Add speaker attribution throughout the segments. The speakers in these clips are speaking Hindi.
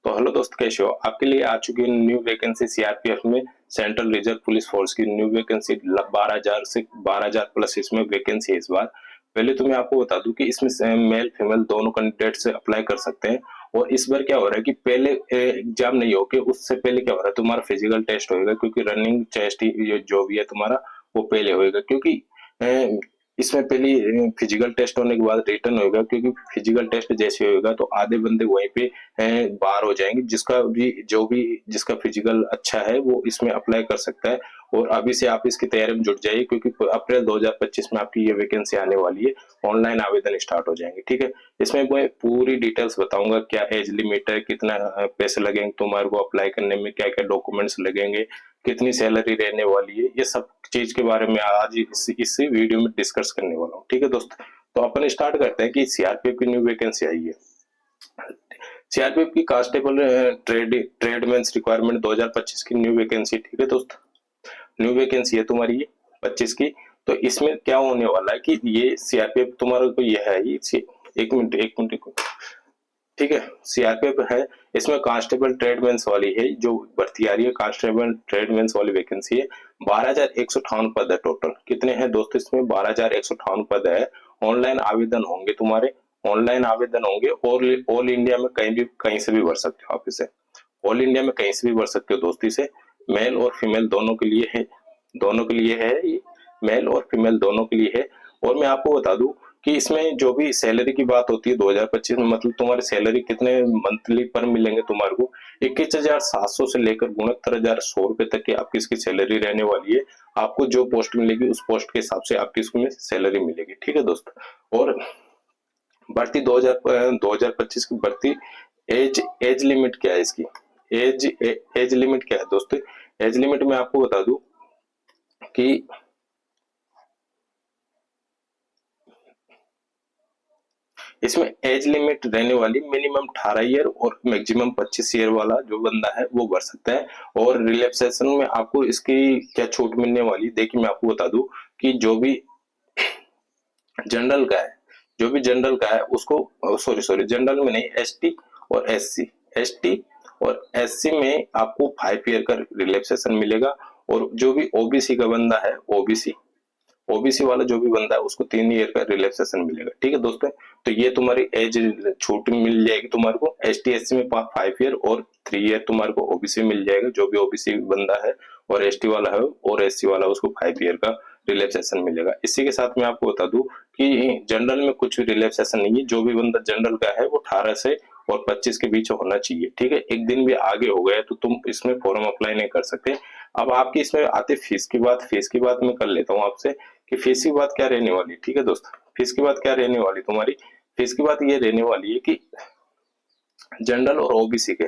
Speaker 1: तो हेलो दोस्त, कैसे हो? आपके लिए आ चुकी है न्यू वैकेंसी सीआरपीएफ में। सेंट्रल रिजर्व पुलिस फोर्स की न्यू वैकेंसी 12,000 से 12,000 प्लस इसमें वैकेंसी है इस बार। पहले तो मैं आपको बता दूं कि इसमें मेल फीमेल दोनों कैंडिडेट से अप्लाई कर सकते हैं। और इस बार क्या हो रहा है कि पहले एग्जाम नहीं होके उससे पहले क्या हो रहा है, तुम्हारा फिजिकल टेस्ट होगा, क्योंकि रनिंग टेस्ट जो भी है तुम्हारा वो पहले होएगा। क्योंकि इसमें पहले फिजिकल टेस्ट होने के बाद रिटर्न होगा, क्योंकि फिजिकल टेस्ट जैसे होगा तो आधे बंदे वहीं पे बाहर हो जाएंगे। जिसका फिजिकल अच्छा है वो इसमें अप्लाई कर सकता है। और अभी से आप इसकी तैयारी में जुट जाइए, क्योंकि अप्रैल 2025 में आपकी ये वैकेंसी आने वाली है। ऑनलाइन आवेदन स्टार्ट हो जाएंगे, ठीक है। इसमें मैं पूरी डिटेल्स बताऊंगा, क्या एज लिमिट है, कितना पैसे लगेंगे तुम्हारे को अप्लाई करने में, क्या क्या डॉक्यूमेंट्स लगेंगे, कितनी सैलरी रहने वाली है, ये सब चीज के बारे में आज इस वीडियो में डिस्कस करने वाला हूँ, ठीक है दोस्त। तो अपन स्टार्ट करते हैं कि सीआरपीएफ की न्यू वैकेंसी आई है। सीआरपीएफ की कांस्टेबल ट्रेडमैन्स रिक्वायरमेंट 2025 की न्यू वैकेंसी, ठीक है दोस्त। न्यू वैकेंसी है तुम्हारी ये 25 की। तो इसमें क्या होने वाला है कि ये सीआरपीएफ तुम्हारा को ये है, एक मिनट ठीक है। सीआरपीएफ है, इसमें कांस्टेबल ट्रेडमैन्स वाली है जो भर्ती आ रही है। कांस्टेबल ट्रेडमैन्स वाली वैकेंसी है। 12,158 पद है टोटल। कितने हैं दोस्तों इसमें? 12,158 पद है। ऑनलाइन आवेदन होंगे तुम्हारे, ऑनलाइन आवेदन होंगे। और ऑल इंडिया में कहीं से भी भर सकते हो आप इसे। ऑल इंडिया में कहीं से भी भर सकते हो दोस्त इसे। मेल और फीमेल दोनों के लिए है, दोनों के लिए है ये। मेल और फीमेल दोनों के लिए है। और मैं आपको बता दूं कि इसमें जो भी सैलरी की बात होती है 2025 में, मतलब तुम्हारी सैलरी कितने मंथली पर मिलेंगे तुम्हारे को, 21,700 से लेकर 69,100 रुपए तक की आपकी इसकी सैलरी रहने वाली है। आपको जो पोस्ट मिलेगी उस पोस्ट के हिसाब से आपकी इसमें सैलरी मिलेगी, ठीक है दोस्त। और भर्ती 2025 की भर्ती, एज लिमिट क्या है इसकी? एज लिमिट क्या है दोस्तों? एज लिमिट में आपको बता दूं कि इसमें एज लिमिट रहने वाली मिनिमम 18 ईयर और मैक्सिमम 25 ईयर वाला जो बंदा है वो भर सकता है। और रिलैक्सेशन में आपको इसकी क्या छूट मिलने वाली, देखिए मैं आपको बता दूं कि जो भी जनरल का है, जो भी जनरल का है उसको सॉरी जनरल में नहीं, एसटी और एसटी और एससी में आपको 5 ईयर का रिलैक्सेशन मिलेगा। और जो भी ओबीसी का बंदा है, ओबीसी वाला जो भी बंदा है उसको 3 ईयर का रिलैक्सेशन मिलेगा, ठीक है दोस्तों। तो ये तुम्हारी एज छूट मिल जाएगी तुम्हारे को। एसटी एससी में 5 ईयर और 3 ईयर तुम्हारे को ओबीसी मिल जाएगा, जो भी ओबीसी बंदा है और एसटी वाला है और एससी वाला उसको 5 ईयर का रिलैक्सेशन मिलेगा। इसी के साथ मैं आपको बता दूं कि जनरल में कुछ भी रिलैक्सेशन नहीं है। जो भी बंदा जनरल का है वो 18 से और 25 के बीच होना चाहिए, ठीक है। एक दिन भी आगे हो गया तो तुम इसमें फॉर्म अप्लाई नहीं कर सकते। अब आपकी इसमें आते फीस की बात। फीस की बात मैं कर लेता हूँ आपसे कि फीस की बात क्या रहने वाली, ठीक है दोस्त। फीस की बात क्या रहने वाली तुम्हारी? फीस की बात ये रहने वाली है कि जनरल और ओबीसी के,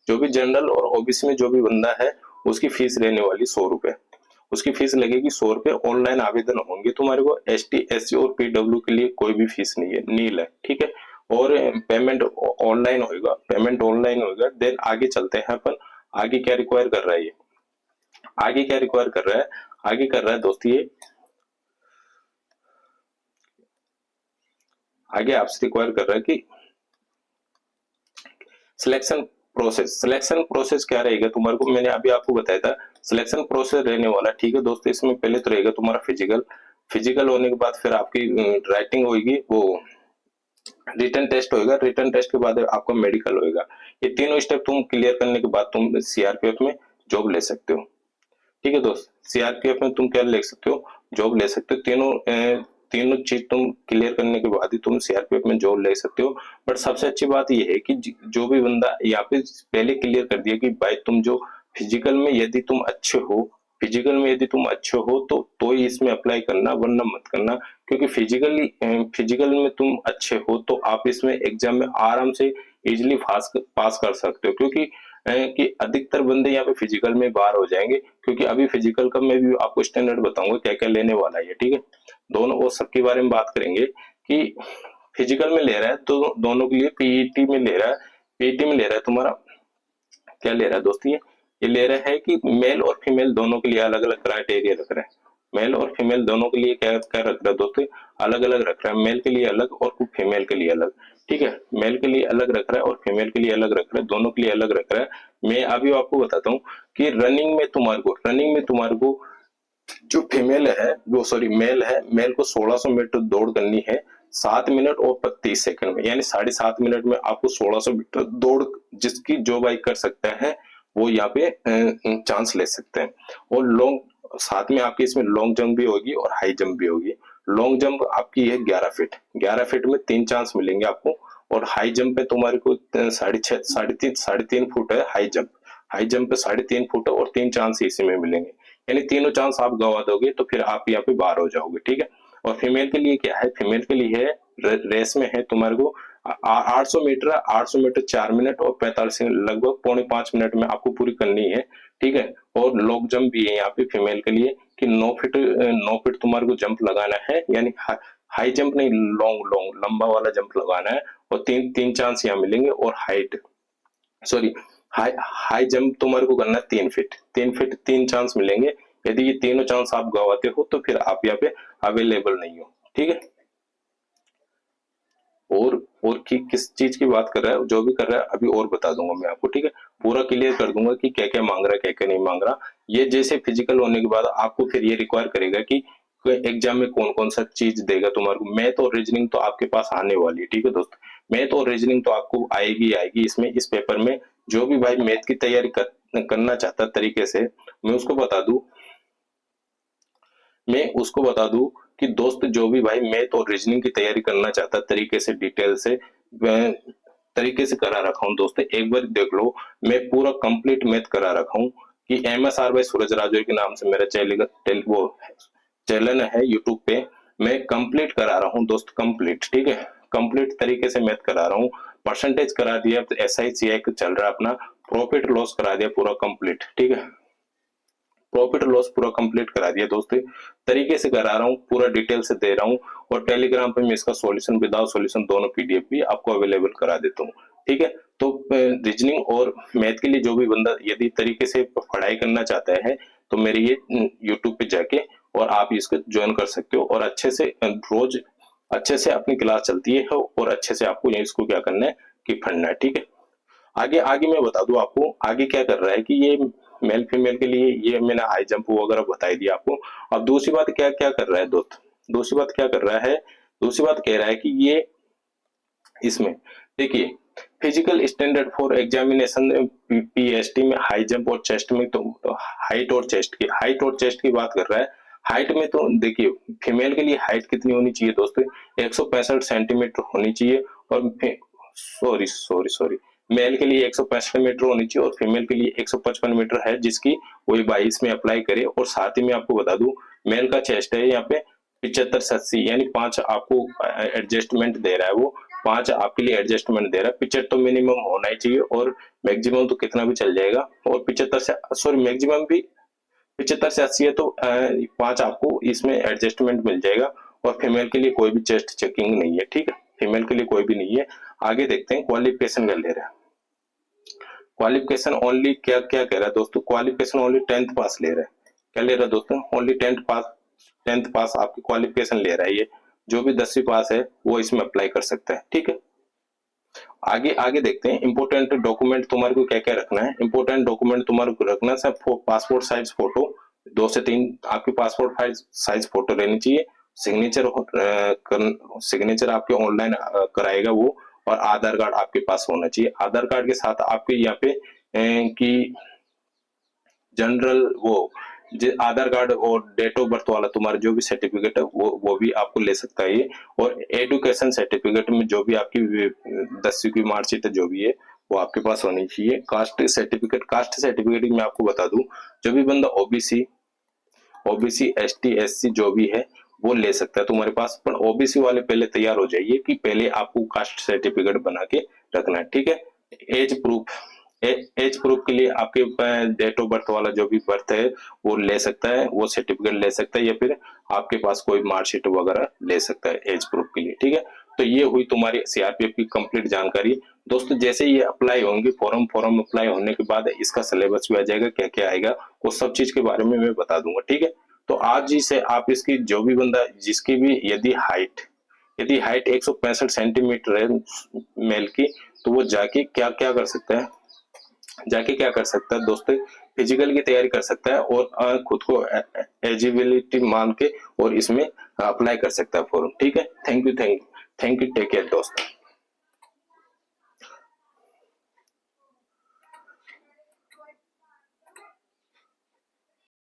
Speaker 1: जो भी जनरल और ओबीसी में जो भी बंदा है उसकी फीस रहने वाली 100 रुपए। उसकी फीस लगेगी 100 रुपए। ऑनलाइन आवेदन होंगे तुम्हारे को। एसटी एससी और पीडब्ल्यू के लिए कोई भी फीस नहीं है, नील है, ठीक है। और पेमेंट ऑनलाइन होगा, पेमेंट ऑनलाइन होगा। देन आगे चलते हैं अपन। आगे क्या रिक्वायर कर रहा है ये? आगे क्या रिक्वायर कर रहा है? आगे कर रहा है दोस्त ये, आगे आपसे रिक्वायर कर रहा है कि सिलेक्शन प्रोसेस क्या रहेगा तुम्हारे को? मैंने अभी आपको बताया था सिलेक्शन प्रोसेस रहने वाला, ठीक है दोस्तों। इसमें पहले तो रहेगा तुम्हारा फिजिकल होने के बाद फिर आपकी राइटिंग होगी, वो रिटन टेस्ट होगा। रिटन टेस्ट के बाद आपका मेडिकल होगा। ये तीनों स्टेप तुम क्लियर करने के बाद तुम सीआरपीएफ में जॉब ले सकते हो, ठीक है दोस्त। सीआरपीएफ में तुम क्या ले सकते हो? जॉब ले सकते हो। तीनों चीज तुम क्लियर करने के बाद ही तुम सीआरपीएफ में जॉब ले सकते हो। बट सबसे अच्छी बात यह है कि जो भी बंदा यहाँ पे पहले क्लियर कर दिया कि भाई तुम जो फिजिकल में यदि तुम अच्छे हो, तो ही इसमें अप्लाई करना, वरना मत करना। क्योंकि फिजिकल में तुम अच्छे हो तो आप इसमें एग्जाम में आराम से इजिली पास कर सकते हो। क्योंकि कि अधिकतर बंदे यहाँ पे फिजिकल में बाहर हो जाएंगे। क्योंकि अभी फिजिकल का मैं भी आपको स्टैंडर्ड बताऊंगा क्या क्या लेने वाला है, ठीक है। दोनों वो सबके बारे में बात करेंगे कि फिजिकल में ले रहा है तो दोनों के लिए पीईटी में ले रहा है। पीईटी में ले रहा है तुम्हारा क्या ले रहा है दोस्त? ये ले रहा है कि मेल और फीमेल दोनों के लिए अलग अलग क्राइटेरिया रख रहा है। मेल और फीमेल दोनों के लिए क्या क्या रख रहा है दोस्तों, अलग अलग रख रहा है। मेल के लिए अलग और फीमेल के लिए अलग, ठीक है। मेल के लिए अलग रख रहा है और फीमेल के लिए अलग रख रहा है, दोनों के लिए अलग रख रहा है। मैं अभी आपको बताता हूँ कि रनिंग में तुम्हारे को जो फीमेल है वो सॉरी मेल है, मेल को 1600 मीटर दौड़ करनी है 7 मिनट और 32 सेकंड में, यानी 7.5 मिनट में आपको 1600 मीटर दौड़ जिसकी जो बाइक कर सकता है वो यहाँ पे चांस ले सकते हैं। और लॉन्ग साथ में आपकी इसमें लॉन्ग जंप भी होगी और हाई जंप भी होगी। लॉन्ग जंप आपकी है 11 फीट, 11 फीट में 3 चांस मिलेंगे आपको। और हाई जंप पे तुम्हारे को 3.5 साढ़े 3 फुट है हाई जंप। हाई जंप पे 3.5 फुट है और 3 चांस इसी में मिलेंगे, यानी तीनों चांस आप गवा दोगे तो फिर आप यहाँ पे बाहर हो जाओगे, ठीक है। और फीमेल के लिए क्या है, फीमेल के लिए है रेस में है तुम्हारे को 800 मीटर, 800 मीटर 4 मिनट और 45 सेकंड, लगभग 4.5 मिनट में आपको पूरी करनी है, ठीक है। और लॉन्ग जंप भी है यहाँ पे फीमेल के लिए कि 9 फीट तुम्हारे को जंप लगाना है, यानी हाई जंप नहीं, लॉन्ग लॉन्ग लंबा वाला जंप लगाना है। और तीन तीन चांस यहाँ मिलेंगे। और height sorry high high jump तुम्हारे को करना है 3 फीट, 3 फीट 3 चांस मिलेंगे। यदि ये तीनों चांस आप गवाते हो तो फिर आप यहाँ पे अवेलेबल नहीं हो, ठीक है। और किस चीज की बात कर रहा है, जो भी कर रहा है अभी और बता दूंगा मैं आपको, ठीक है। पूरा क्लियर कर दूंगा कि क्या क्या मांग रहा है क्या क्या नहीं मांग रहा। ये जैसे फिजिकल होने के बाद आपको फिर ये रिक्वायर करेगा कि एग्जाम में कौन कौन सा चीज देगा तुम्हारे को। मैथ और रीजनिंग तो आपके पास आने वाली है, ठीक है दोस्त। मैथ और रीजनिंग तो आपको आएगी आएगी इसमें, इस पेपर में। जो भी भाई मैथ की तैयारी करना चाहता तरीके से, मैं उसको बता दूं कि दोस्त जो भी भाई मैथ और रीजनिंग की तैयारी करना चाहता है तरीके से, डिटेल से तरीके से करा रखा हूँ दोस्त, एक बार देख लो। मैं पूरा कंप्लीट मैथ करा रखा हूँ कि MSR भाई सूरज राजौरी के नाम से मेरा वो चैनल है यूट्यूब पे। मैं कंप्लीट करा रहा हूँ दोस्त, कंप्लीट, ठीक है। कंप्लीट तरीके से मैथ करा रहा हूँ। परसेंटेज करा दिया, SI CI चल रहा है अपना। प्रॉफिट लॉस करा दिया पूरा कंप्लीट, ठीक है। प्रॉफिट लॉस पूरा कंप्लीट करा दिया दोस्तों, तरीके से करा रहा हूँ, पूरा डिटेल से दे रहा हूँ। और टेलीग्राम पे मैं इसका सॉल्यूशन विदाउट सॉल्यूशन दोनों PDF भी आपको अवेलेबल करा देता हूँ, ठीक है। तो रीजनिंग और मैथ के लिए जो भी बंदा यदि तरीके से पढ़ाई करना चाहता है तो मेरे ये यूट्यूब पे जाके और आप इसको ज्वाइन कर सकते हो। और अच्छे से रोज अच्छे से अपनी क्लास चलती है और अच्छे से आपको इसको क्या करना है कि पढ़ना है, ठीक है। आगे आगे मैं बता दूं आपको आगे क्या कर रहा है कि ये मेल फीमेल के लिए ये मैंने हाई जंप वगैरह बताई दिया आपको। अब दूसरी बात क्या क्या कर रहा है दोस्त, दूसरी बात क्या कर रहा है, दूसरी बात कह रहा है कि ये इसमें देखिए physical standard for examination PST में हाई जंप और चेस्ट में तो हाइट और चेस्ट की बात कर रहा है। हाइट में तो देखिए फीमेल के लिए हाइट कितनी होनी चाहिए दोस्तों, 165 सेंटीमीटर होनी चाहिए। और सॉरी सॉरी सॉरी मेल के लिए 165 मीटर होनी चाहिए और फीमेल के लिए 155 मीटर है, जिसकी वही 22 में अप्लाई करे। और साथ ही में आपको बता दूं मेल का चेस्ट है यहाँ पे 75 से 80, यानी 5 आपको एडजस्टमेंट दे रहा है वो, 5 आपके लिए एडजस्टमेंट दे रहा है। 75 तो मिनिमम होना ही चाहिए और मैक्सिमम तो कितना भी चल जाएगा। और 75 से सॉरी मैक्सिमम भी 75 से 80 है तो 5 आपको इसमें एडजस्टमेंट मिल जाएगा। और फीमेल के लिए कोई भी चेस्ट चेकिंग नहीं है, ठीक है। फीमेल के लिए कोई भी नहीं है। आगे देखते हैं क्वालिफिकेशन का ले रहा है। क्वालिफिकेशन ओनली क्या क्या कह रहा है दोस्तों, क्वालिफिकेशन ओनली 10th पास ले रहा है। क्या ले रहा है दोस्तों, ओनली 10th पास आपकी क्वालिफिकेशन ले रहा है। ये जो भी 10वीं पास है वो इसमें अप्लाई कर सकता है, ठीक है। आगे आगे देखते हैं इंपोर्टेंट डॉक्यूमेंट तुम्हारे को क्या क्या रखना है। इंपोर्टेंट डॉक्यूमेंट तुम्हारे को रखना है पासपोर्ट साइज फोटो, 2 से 3 आपकी पासपोर्ट साइज फोटो रहनी चाहिए। सिग्नेचर सिग्नेचर आपके ऑनलाइन कराएगा वो। और आधार कार्ड आपके पास होना चाहिए। आधार कार्ड के साथ आपके यहाँ पे कि जनरल वो आधार कार्ड और डेट ऑफ बर्थ वाला तुम्हारा जो भी सर्टिफिकेट है वो भी आपको ले सकता है ये। और एजुकेशन सर्टिफिकेट में जो भी आपकी 10वीं की मार्कशीट जो भी है वो आपके पास होनी चाहिए। कास्ट सर्टिफिकेट में आपको बता दूं जो भी बंदा ओबीसी ST SC जो भी है वो ले सकता है तुम्हारे पास। पर ओबीसी वाले पहले तैयार हो जाइए कि पहले आपको कास्ट सर्टिफिकेट बना के रखना है, ठीक है। एज प्रूफ के लिए आपके डेट ऑफ बर्थ वाला जो भी बर्थ है वो ले सकता है, वो सर्टिफिकेट ले सकता है, या फिर आपके पास कोई मार्कशीट वगैरह ले सकता है एज प्रूफ के लिए, ठीक है। तो ये हुई तुम्हारी CRPF की कंप्लीट जानकारी दोस्तों। जैसे ये अप्लाई होंगे फॉर्म अप्लाई होने के बाद इसका सिलेबस भी आ जाएगा, क्या क्या आएगा वो सब चीज के बारे में मैं बता दूंगा, ठीक है। तो आज ही से आप इसकी जो भी बंदा जिसकी भी यदि हाइट 165 सेंटीमीटर है मेल की, तो वो जाके क्या क्या कर सकता है, दोस्तों फिजिकल की तैयारी कर सकता है और खुद को एलिजिबिलिटी मान के और इसमें अप्लाई कर सकता है फॉर्म। ठीक है, थैंक यू टेक केयर दोस्तों।